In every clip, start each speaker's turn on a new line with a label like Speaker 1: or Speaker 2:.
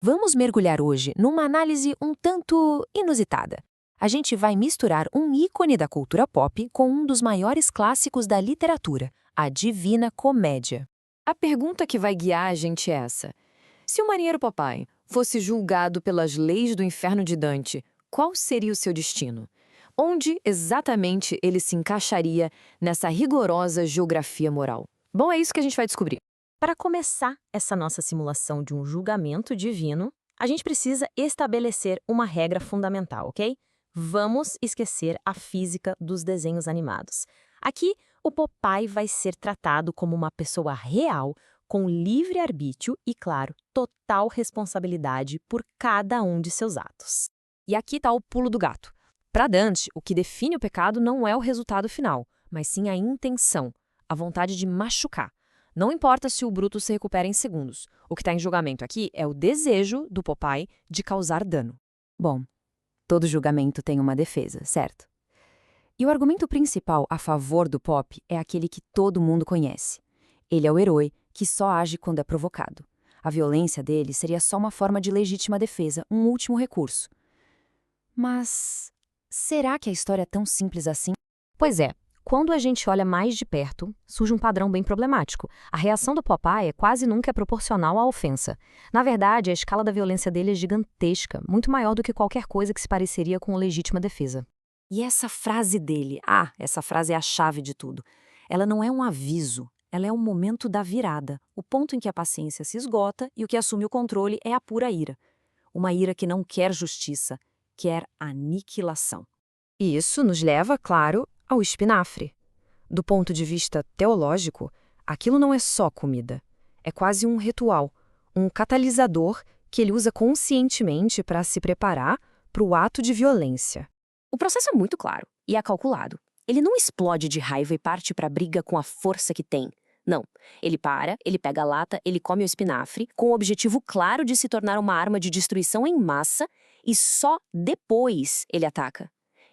Speaker 1: Vamos mergulhar hoje numa análise um tanto inusitada. A gente vai misturar um ícone da cultura pop com um dos maiores clássicos da literatura, a Divina Comédia.
Speaker 2: A pergunta que vai guiar a gente é essa. Se o marinheiro Popeye fosse julgado pelas leis do inferno de Dante, qual seria o seu destino? Onde exatamente ele se encaixaria nessa rigorosa geografia moral? Bom, é isso que a gente vai descobrir.
Speaker 3: Para começar essa nossa simulação de um julgamento divino, a gente precisa estabelecer uma regra fundamental, ok? Vamos esquecer a física dos desenhos animados. Aqui, o Popeye vai ser tratado como uma pessoa real, com livre-arbítrio e, claro, total responsabilidade por cada um de seus atos.
Speaker 2: E aqui está o pulo do gato. Para Dante, o que define o pecado não é o resultado final, mas sim a intenção, a vontade de machucar. Não importa se o bruto se recupera em segundos. O que está em julgamento aqui é o desejo do Popeye de causar dano.
Speaker 1: Bom, todo julgamento tem uma defesa, certo? E o argumento principal a favor do Pop é aquele que todo mundo conhece. Ele é o herói que só age quando é provocado. A violência dele seria só uma forma de legítima defesa, um último recurso. Mas será que a história é tão simples assim?
Speaker 3: Pois é. Quando a gente olha mais de perto, surge um padrão bem problemático. A reação do Popeye quase nunca é proporcional à ofensa. Na verdade, a escala da violência dele é gigantesca, muito maior do que qualquer coisa que se pareceria com legítima defesa.
Speaker 1: E essa frase dele, essa frase é a chave de tudo. Ela não é um aviso, ela é o momento da virada, o ponto em que a paciência se esgota e o que assume o controle é a pura ira. Uma ira que não quer justiça, quer aniquilação.
Speaker 2: E isso nos leva, claro, ao espinafre. Do ponto de vista teológico, aquilo não é só comida. É quase um ritual, um catalisador que ele usa conscientemente para se preparar para o ato de violência.
Speaker 4: O processo é muito claro e é calculado. Ele não explode de raiva e parte para a briga com a força que tem. Não. Ele pega a lata, ele come o espinafre, com o objetivo claro de se tornar uma arma de destruição em massa e só depois ele ataca.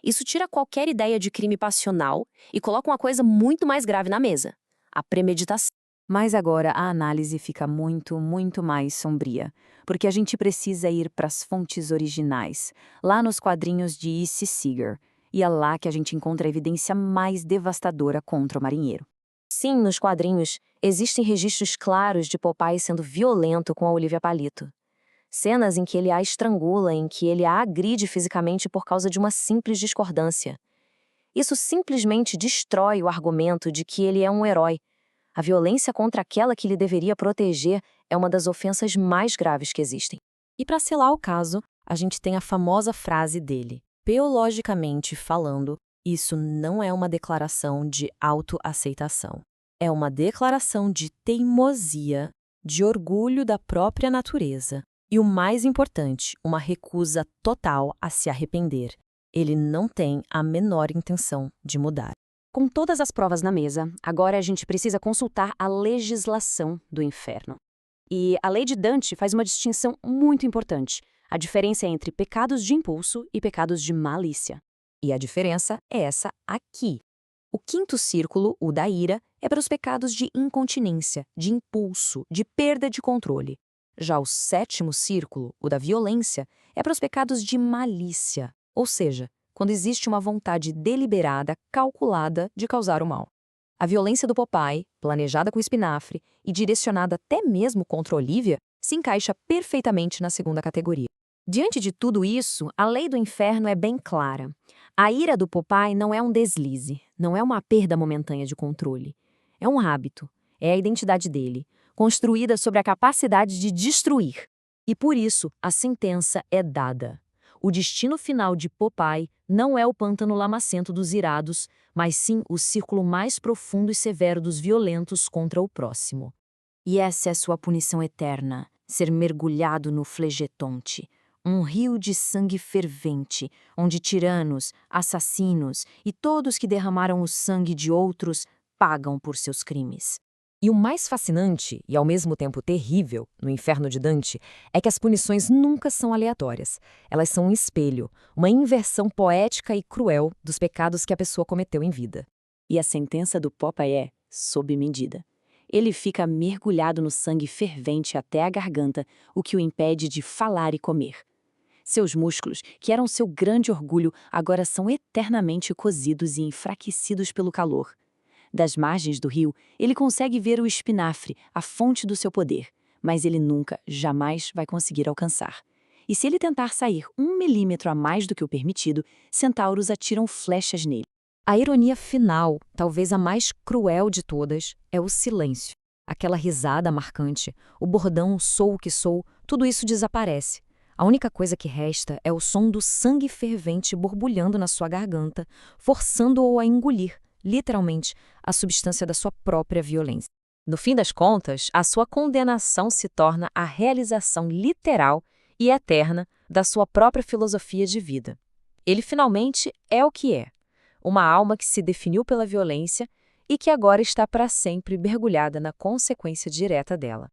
Speaker 4: Isso tira qualquer ideia de crime passional e coloca uma coisa muito mais grave na mesa: a premeditação.
Speaker 1: Mas agora a análise fica muito mais sombria, porque a gente precisa ir para as fontes originais, lá nos quadrinhos de E.C. Seeger, e é lá que a gente encontra a evidência mais devastadora contra o marinheiro.
Speaker 4: Sim, nos quadrinhos, existem registros claros de Popeye sendo violento com a Olivia Palito. Cenas em que ele a estrangula, em que ele a agride fisicamente por causa de uma simples discordância. Isso simplesmente destrói o argumento de que ele é um herói. A violência contra aquela que ele deveria proteger é uma das ofensas mais graves que existem.
Speaker 3: E para selar o caso, a gente tem a famosa frase dele. Teologicamente falando, isso não é uma declaração de autoaceitação. É uma declaração de teimosia, de orgulho da própria natureza. E o mais importante, uma recusa total a se arrepender. Ele não tem a menor intenção de mudar.
Speaker 4: Com todas as provas na mesa, agora a gente precisa consultar a legislação do inferno. E a lei de Dante faz uma distinção muito importante. A diferença é entre pecados de impulso e pecados de malícia. E a diferença é essa aqui. O quinto círculo, o da ira, é para os pecados de incontinência, de impulso, de perda de controle. Já o sétimo círculo, o da violência, é para os pecados de malícia, ou seja, quando existe uma vontade deliberada, calculada de causar o mal. A violência do Popeye, planejada com espinafre e direcionada até mesmo contra Olivia, se encaixa perfeitamente na segunda categoria. Diante de tudo isso, a lei do inferno é bem clara. A ira do Popeye não é um deslize, não é uma perda momentânea de controle. É um hábito, é a identidade dele, construída sobre a capacidade de destruir. E por isso, a sentença é dada. O destino final de Popeye não é o pântano lamacento dos irados, mas sim o círculo mais profundo e severo dos violentos contra o próximo. E essa é sua punição eterna, ser mergulhado no flegetonte, um rio de sangue fervente, onde tiranos, assassinos e todos que derramaram o sangue de outros pagam por seus crimes.
Speaker 2: E o mais fascinante, e ao mesmo tempo terrível, no inferno de Dante, é que as punições nunca são aleatórias. Elas são um espelho, uma inversão poética e cruel dos pecados que a pessoa cometeu em vida.
Speaker 4: E a sentença do Popeye é sob medida. Ele fica mergulhado no sangue fervente até a garganta, o que o impede de falar e comer. Seus músculos, que eram seu grande orgulho, agora são eternamente cozidos e enfraquecidos pelo calor. Das margens do rio, ele consegue ver o espinafre, a fonte do seu poder, mas ele nunca, jamais vai conseguir alcançar. E se ele tentar sair 1 milímetro a mais do que o permitido, centauros atiram flechas nele.
Speaker 3: A ironia final, talvez a mais cruel de todas, é o silêncio. Aquela risada marcante, o bordão "sou o que sou", tudo isso desaparece. A única coisa que resta é o som do sangue fervente borbulhando na sua garganta, forçando-o a engolir, literalmente, a substância da sua própria violência. No fim das contas, a sua condenação se torna a realização literal e eterna da sua própria filosofia de vida. Ele finalmente é o que é. Uma alma que se definiu pela violência e que agora está para sempre mergulhada na consequência direta dela.